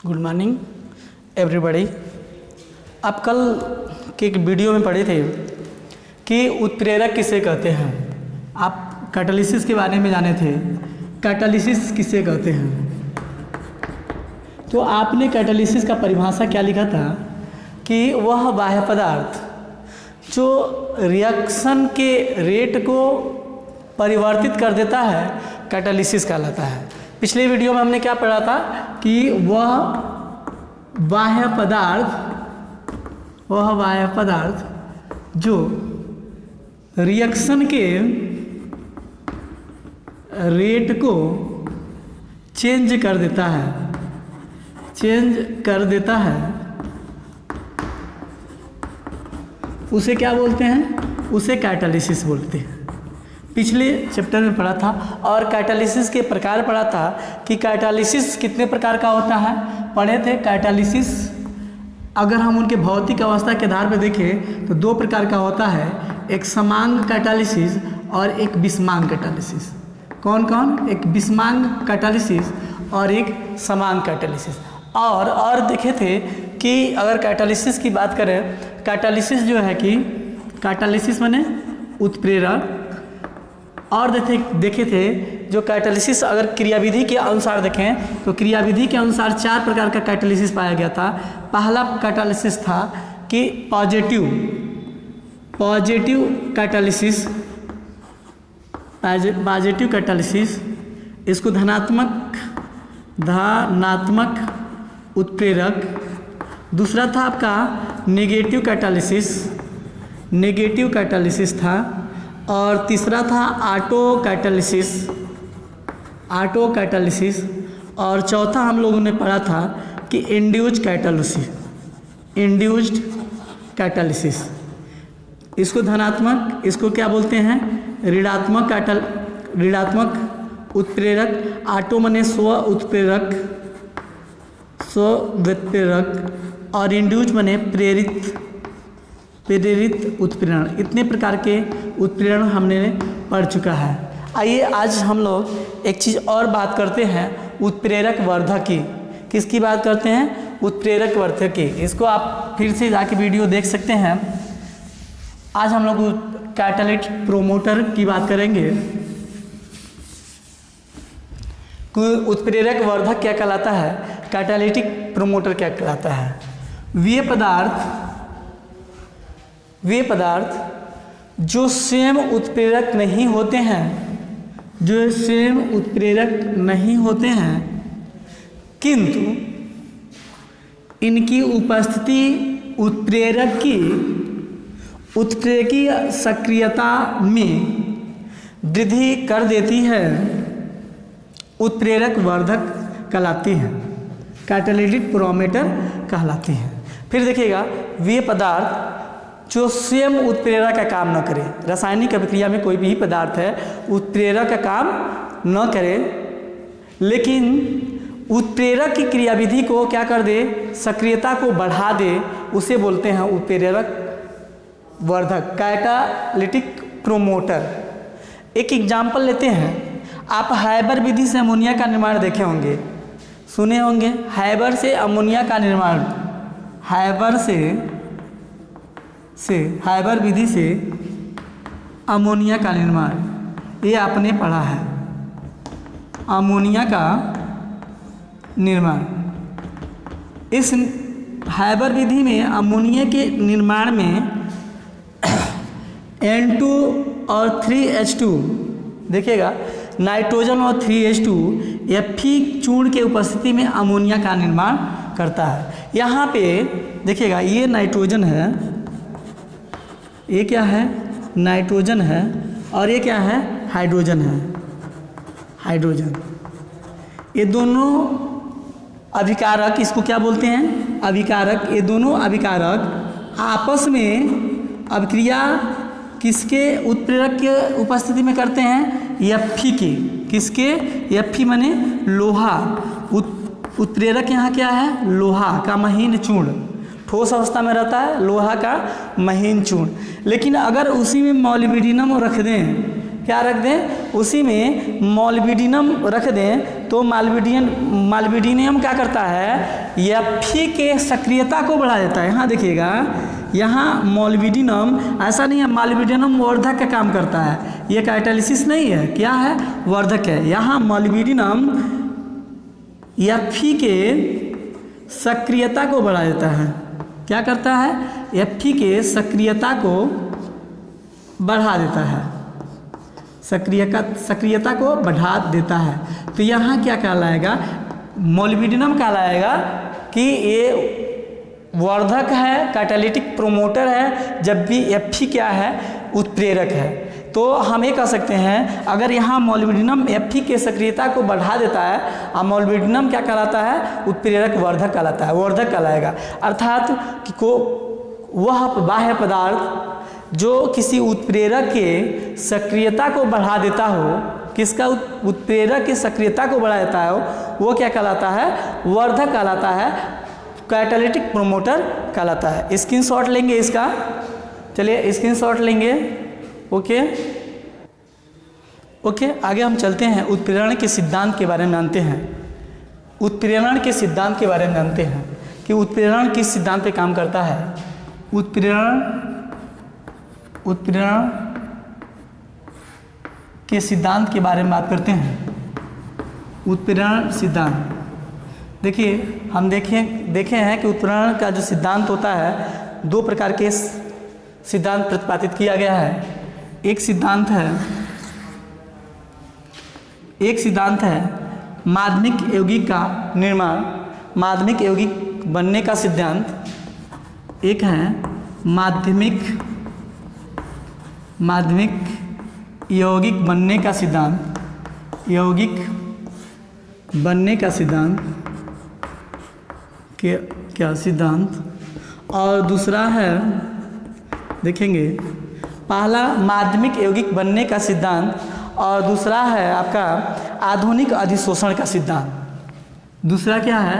Good morning everybody. आप कल के एक वीडियो में पढ़े थे कि उत्प्रेरक किसे कहते हैं। आप कैटालिसिस के बारे में जाने थे। कैटालिसिस किसे कहते हैं, तो आपने कैटालिसिस का परिभाषा क्या लिखा था कि वह बाह्य पदार्थ जो रिएक्शन के रेट को परिवर्तित कर देता है कैटालिसिस कहलाता है। पिछले वीडियो में हमने क्या पढ़ा था कि वह बाह्य पदार्थ जो रिएक्शन के रेट को चेंज कर देता है उसे क्या बोलते हैं, उसे कैटालिसिस बोलते हैं। पिछले चैप्टर में पढ़ा था और कैटालिसिस के प्रकार पढ़ा था कि कैटालिसिस कितने प्रकार का होता है। पढ़े थे कैटालिसिस अगर हम उनके भौतिक अवस्था के आधार पर देखें तो दो प्रकार का होता है, एक समांग कैटालिसिस और एक विषमांग कैटालिसिस। कौन कौन? एक विषमांग कैटालिसिस और एक समांग कैटालिसिस। और देखे थे कि अगर कैटालिसिस की बात करें, कैटालिसिस जो है कि कैटालिसिस माने उत्प्रेरक, और देखे थे जो कैटालिसिस अगर क्रियाविधि के अनुसार देखें तो क्रियाविधि के अनुसार चार प्रकार का कैटालिसिस पाया गया था। पहला कैटालिसिस था कि पॉजिटिव कैटालिसिस, इसको धनात्मक उत्प्रेरक। दूसरा था आपका नेगेटिव कैटालिसिस था, और तीसरा था ऑटो कैटालिसिस, और चौथा हम लोगों ने पढ़ा था कि इंड्यूस्ड कैटालिसिस। इसको धनात्मक, इसको क्या बोलते हैं, ऋणात्मक उत्प्रेरक। ऑटो माने स्व व्युत्प्रेरक, और इंड्यूस्ड माने प्रेरित उत्प्रेरण। इतने प्रकार के उत्प्रेरण हमने पढ़ चुका है। आइए आज हम लोग एक चीज़ और बात करते हैं, उत्प्रेरक वर्धक की। किसकी बात करते हैं? उत्प्रेरक वर्धक की। इसको आप फिर से जाके वीडियो देख सकते हैं। आज हम लोग कैटालिटिक प्रोमोटर की बात करेंगे। उत्प्रेरक वर्धक क्या कहलाता है, कैटालिटिक प्रोमोटर क्या कहलाता है। वे पदार्थ जो स्वयं उत्प्रेरक नहीं होते हैं, किंतु इनकी उपस्थिति उत्प्रेरकीय सक्रियता में वृद्धि कर देती है, उत्प्रेरक वर्धक कहलाती हैं, कैटालिटिक प्रोमोटर कहलाती हैं। फिर देखिएगा, वे पदार्थ जो स्वयं उत्प्रेरक का काम न करे। रासायनिक अभिक्रिया में कोई भी पदार्थ है उत्प्रेरक का काम न करे, लेकिन उत्प्रेरक की क्रियाविधि को क्या कर दे, सक्रियता को बढ़ा दे, उसे बोलते हैं उत्प्रेरक वर्धक, कैटालिटिक प्रोमोटर। एक एग्जाम्पल लेते हैं। आप हाइबर विधि से अमोनिया का निर्माण देखे होंगे, सुने होंगे। हाइबर से अमोनिया का निर्माण, हाइबर विधि से अमोनिया का निर्माण, ये आपने पढ़ा है। अमोनिया का निर्माण, इस हाइबर विधि में अमोनिया के निर्माण में N2 और 3H2, देखिएगा नाइट्रोजन और 3H2 Fe चूर्ण के उपस्थिति में अमोनिया का निर्माण करता है। यहाँ पे देखिएगा, ये नाइट्रोजन है, ये क्या है, नाइट्रोजन है, और ये क्या है, हाइड्रोजन है। ये दोनों अभिकारक, इसको क्या बोलते हैं, अभिकारक। ये दोनों अभिकारक आपस में अभिक्रिया किसके उत्प्रेरक के उपस्थिति में करते हैं, Fe के। किसके? Fe माने लोहा। उत्प्रेरक यहाँ क्या है, लोहा का महीन चूर्ण, ठोस अवस्था में रहता है लोहा का महीन चूर्ण। लेकिन अगर उसी में मॉलिब्डेनम रख दें, क्या रख दें, उसी में मॉलिब्डिनम रख दें तो मॉलिब्डिनियम क्या करता है, Fe के सक्रियता को बढ़ा देता है। यहाँ देखिएगा, यहाँ मॉलिब्डिनम ऐसा नहीं है, मॉलिब्डिनम वर्धक का काम करता है, ये कैटालिसिस नहीं है, क्या है, वर्धक है। यहाँ मॉलिब्डिनम Fe के सक्रियता को बढ़ा देता है। क्या करता है, Fe के सक्रियता को बढ़ा देता है, सक्रियता को बढ़ा देता है। तो यहाँ क्या कहलाएगा, मॉलिब्डिनम कहलाएगा कि ये वर्धक है, कैटालिटिक प्रोमोटर है, जब भी Fe क्या है, उत्प्रेरक है। तो हम ये कह सकते हैं, अगर यहाँ मॉलिब्डिनम Fe के सक्रियता को बढ़ा देता है, और मॉलिब्डिनम क्या कहलाता है, उत्प्रेरक वर्धक कहलाता है, वर्धक कहलाएगा। अर्थात कि वह बाह्य पदार्थ जो किसी उत्प्रेरक के सक्रियता को बढ़ा देता हो, किसका उत्प्रेरक की सक्रियता को बढ़ा देता हो, वो क्या कहलाता है, वर्धक कहलाता है, कैटालिटिक प्रोमोटर कहलाता है। स्क्रीनशॉट लेंगे इसका, चलिए स्क्रीनशॉट लेंगे। ओके, आगे हम चलते हैं, उत्प्रेरण के सिद्धांत के बारे में जानते हैं। उत्प्रेरण के सिद्धांत के बारे में जानते हैं कि उत्प्रेरण किस सिद्धांत पे काम करता है। उत्प्रेरण के सिद्धांत के बारे में बात करते हैं। उत्प्रेरण सिद्धांत, देखिए हम देखे हैं कि उत्प्रेरण का जो सिद्धांत होता है, दो प्रकार के सिद्धांत प्रतिपादित किया गया है। एक सिद्धांत है माध्यमिक यौगिक का निर्माण, माध्यमिक यौगिक बनने का सिद्धांत। एक है माध्यमिक यौगिक बनने का सिद्धांत, यौगिक बनने का सिद्धांत क्या सिद्धांत। और दूसरा है, देखेंगे, पहला माध्यमिक यौगिक बनने का सिद्धांत और दूसरा है आपका आधुनिक अधिशोषण का सिद्धांत। दूसरा क्या है,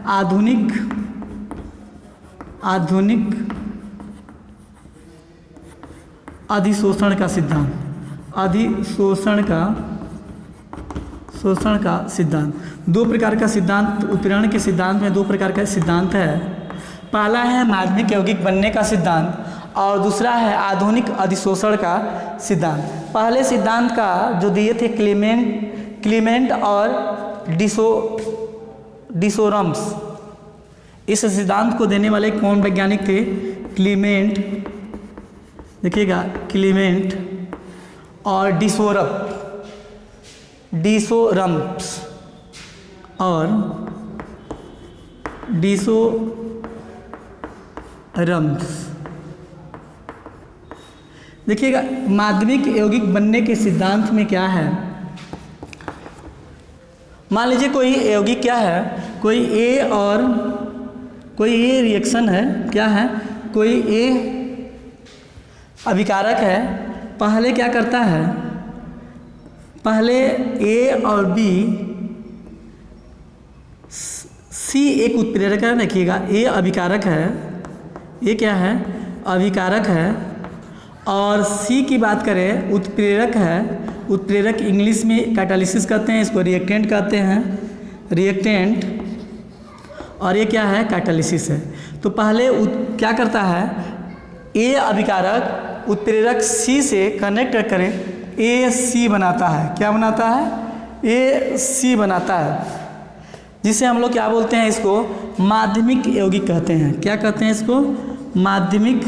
आधुनिक अधिशोषण का सिद्धांत, शोषण का सिद्धांत। दो प्रकार का सिद्धांत, उत्प्रेरण के सिद्धांत में दो प्रकार का सिद्धांत है। पहला है माध्यमिक यौगिक बनने का सिद्धांत और दूसरा है आधुनिक अधिशोषण का सिद्धांत। पहले सिद्धांत का जो दिए थे क्लीमेंट और डिसोरम्स, इस सिद्धांत को देने वाले कौन वैज्ञानिक थे, क्लीमेंट, देखिएगा, क्लीमेंट और डिसोरम्स और डिसोरम्स। देखिएगा, माध्यमिक यौगिक बनने के सिद्धांत में क्या है, मान लीजिए कोई यौगिक क्या है, कोई ए रिएक्शन है, क्या है, कोई ए अभिकारक है। पहले क्या करता है, पहले ए और बी, सी एक उत्प्रेरक है, देखिएगा, ए अभिकारक है, ये क्या है, अभिकारक है, और सी की बात करें उत्प्रेरक है। उत्प्रेरक इंग्लिश में कैटालिसिस कहते हैं, इसको रिएक्टेंट कहते हैं, रिएक्टेंट, और ये क्या है, कैटालिसिस है। तो पहले क्या करता है, ए अभिकारक उत्प्रेरक सी से कनेक्ट करें, ए सी बनाता है, क्या बनाता है, ए सी बनाता है, जिसे हम लोग क्या बोलते हैं, इसको माध्यमिक यौगिक कहते हैं। क्या कहते हैं इसको, माध्यमिक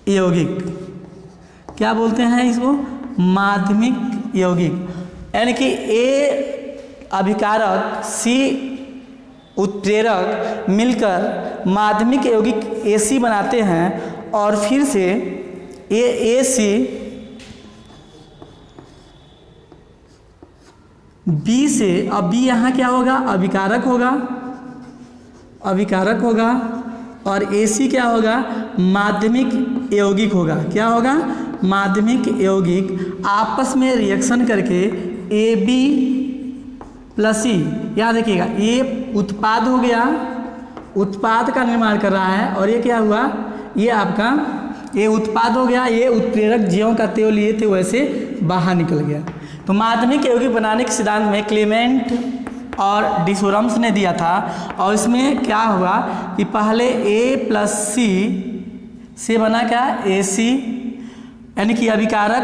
यौगिक, क्या बोलते हैं इसको, माध्यमिक यौगिक। यानी कि ए अभिकारक सी उत्प्रेरक मिलकर माध्यमिक यौगिक AC बनाते हैं और फिर से AC B से, अब B यहाँ क्या होगा, अभिकारक होगा और AC क्या होगा, माध्यमिक यौगिक होगा। क्या होगा, माध्यमिक यौगिक आपस में रिएक्शन करके AB + C, यहाँ देखिएगा, ये उत्पाद हो गया, उत्पाद का निर्माण कर रहा है, और ये क्या हुआ, ये आपका ये उत्पाद हो गया, ये उत्प्रेरक ज्यों का त्यों लिए थे वैसे बाहर निकल गया। तो माध्यमिक यौगिक बनाने के सिद्धांत में क्लेमेंट और डिसोरम्स ने दिया था, और इसमें क्या हुआ कि पहले A+C से बना क्या AC, यानी कि अभिकारक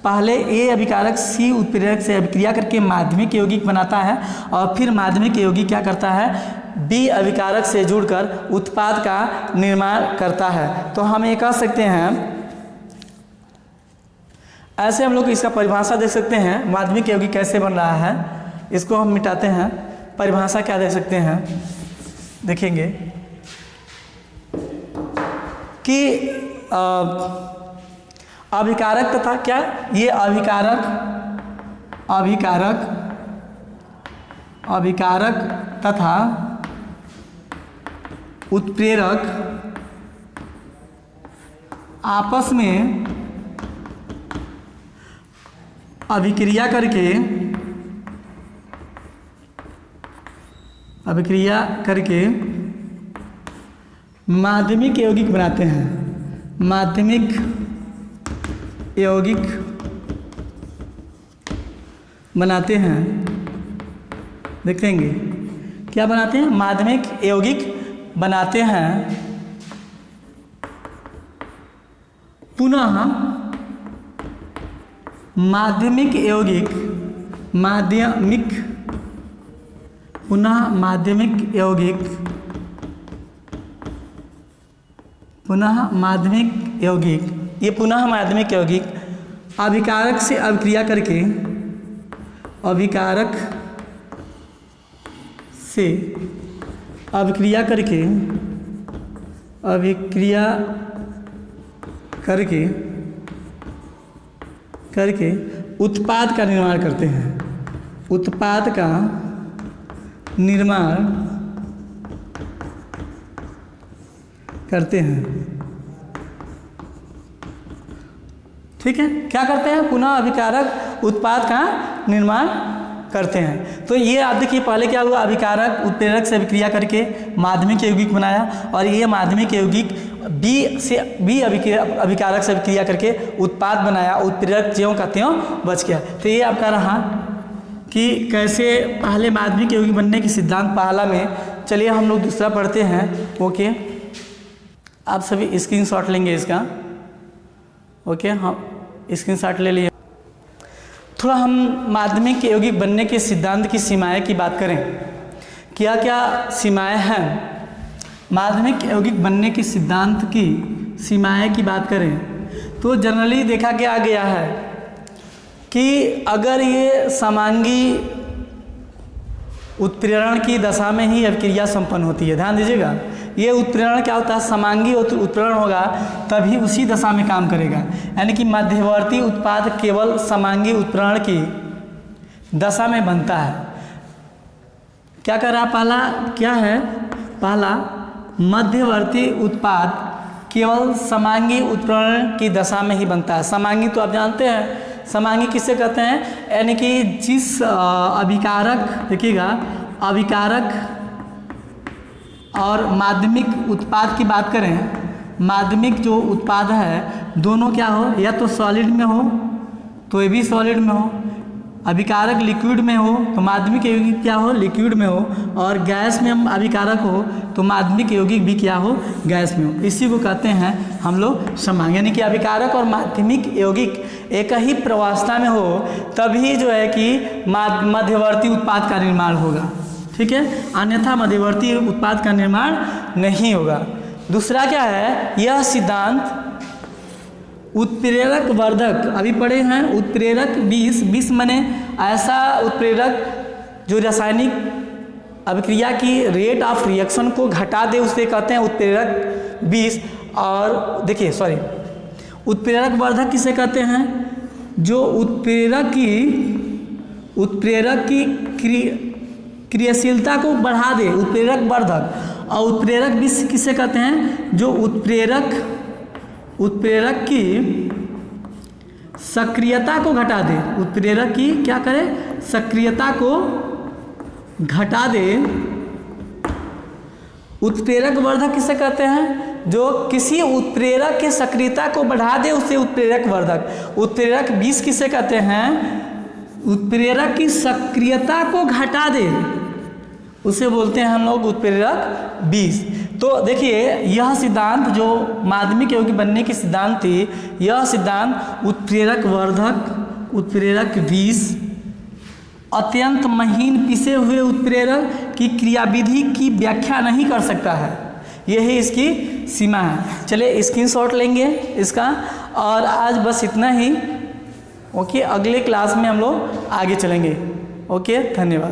पहले A अभिकारक C उत्प्रेरक से अभिक्रिया करके माध्यमिक यौगिक बनाता है, और फिर माध्यमिक यौगिक क्या करता है, B अभिकारक से जुड़कर उत्पाद का निर्माण करता है। तो हम ये कह सकते हैं, ऐसे हम लोग इसका परिभाषा देख सकते हैं, माध्यमिक यौगिक कैसे बन रहा है, इसको हम मिटाते हैं। परिभाषा क्या देख सकते हैं, देखेंगे कि अभिकारक तथा क्या, ये अभिकारक तथा उत्प्रेरक आपस में अभिक्रिया करके माध्यमिक यौगिक बनाते हैं। माध्यमिक यौगिक बनाते हैं, देखेंगे क्या बनाते हैं, माध्यमिक यौगिक बनाते हैं। पुनः माध्यमिक यौगिक ये पुनः माध्यमिक यौगिक अभिकारक से अभिक्रिया करके उत्पाद का निर्माण करते हैं। उत्पाद का निर्माण करते हैं, ठीक है। क्या करते हैं, पुनः अभिकारक उत्पाद का निर्माण करते हैं। तो ये आप देखिए, पहले क्या हुआ, अभिकारक उत्प्रेरक से अभिक्रिया करके माध्यमिक यौगिक बनाया, और ये माध्यमिक यौगिक बी अभिकारक से अभिक्रिया करके उत्पाद बनाया, उत्प्रेरक ज्यों का त्यों बच गया। तो ये आपका रहा कि कैसे पहले माध्यमिक यौगिक बनने के सिद्धांत पहला में। चलिए हम लोग दूसरा पढ़ते हैं। ओके, आप सभी स्क्रीनशॉट लेंगे इसका। ओके, हाँ स्क्रीनशॉट ले लिए। थोड़ा हम माध्यमिक यौगिक बनने के सिद्धांत की सीमाएं की बात करें, क्या क्या सीमाएं हैं। माध्यमिक यौगिक बनने के सिद्धांत की सीमाएं की बात करें तो जनरली देखा गया है कि अगर ये समांगी उत्प्रेरण की दशा में ही अभिक्रिया संपन्न होती है, ध्यान दीजिएगा, ये उत्प्रेरण क्या होता है, समांगी उत्प्रेरण होगा तभी उसी दशा में काम करेगा। यानी कि मध्यवर्ती उत्पाद केवल समांगी उत्प्रेरण की दशा में बनता है। क्या कर रहा, पहला क्या है, पहला मध्यवर्ती उत्पाद केवल समांगी उत्प्रेरण की दशा में ही बनता है। समांगी तो आप जानते हैं, समांगी किसे कहते हैं, यानी कि जिस अभिकारक, देखिएगा, अभिकारक और माध्यमिक उत्पाद की बात करें, माध्यमिक जो उत्पाद है दोनों क्या हो, या तो सॉलिड में हो तो ये भी सॉलिड में हो, अभिकारक लिक्विड में हो तो माध्यमिक यौगिक क्या हो, लिक्विड में हो, और गैस में हम अभिकारक हो तो माध्यमिक यौगिक भी क्या हो, गैस में हो। इसी को कहते हैं हम लोग समांगी। यानी कि अभिकारक और माध्यमिक यौगिक एक ही प्रवास्था में हो तभी जो है कि मध्यवर्ती उत्पाद का निर्माण होगा, ठीक है, अन्यथा मध्यवर्ती उत्पाद का निर्माण नहीं होगा। दूसरा क्या है, यह सिद्धांत उत्प्रेरक वर्धक, अभी पढ़े हैं, उत्प्रेरक विष माने ऐसा उत्प्रेरक जो रासायनिक अभिक्रिया की रेट ऑफ रिएक्शन को घटा दे, उसे कहते हैं उत्प्रेरक विष। और देखिए, सॉरी, उत्प्रेरक वर्धक किसे कहते हैं, जो उत्प्रेरक की क्रियाशीलता को बढ़ा दे, उत्प्रेरक वर्धक। और उत्प्रेरक विष किसे कहते हैं, जो उत्प्रेरक की सक्रियता को घटा दे, उत्प्रेरक की क्या करे, सक्रियता को घटा दे, उत्प्रेरक वर्धक किसे कहते हैं? जो किसी उत्प्रेरक के सक्रियता को बढ़ा दे उसे उत्प्रेरक वर्धक। उत्प्रेरक विष किसे कहते हैं? उत्प्रेरक की सक्रियता को घटा दे उसे बोलते हैं हम लोग उत्प्रेरक विष। तो देखिए यह सिद्धांत जो माध्यमिक यौगिक बनने की सिद्धांत थी, यह सिद्धांत उत्प्रेरक वर्धक, उत्प्रेरक विष, अत्यंत महीन पिसे हुए उत्प्रेरक की क्रियाविधि की व्याख्या नहीं कर सकता है। यही इसकी सीमा है। चलिए स्क्रीनशॉट लेंगे इसका, और आज बस इतना ही। ओके, अगले क्लास में हम लोग आगे चलेंगे। ओके, धन्यवाद।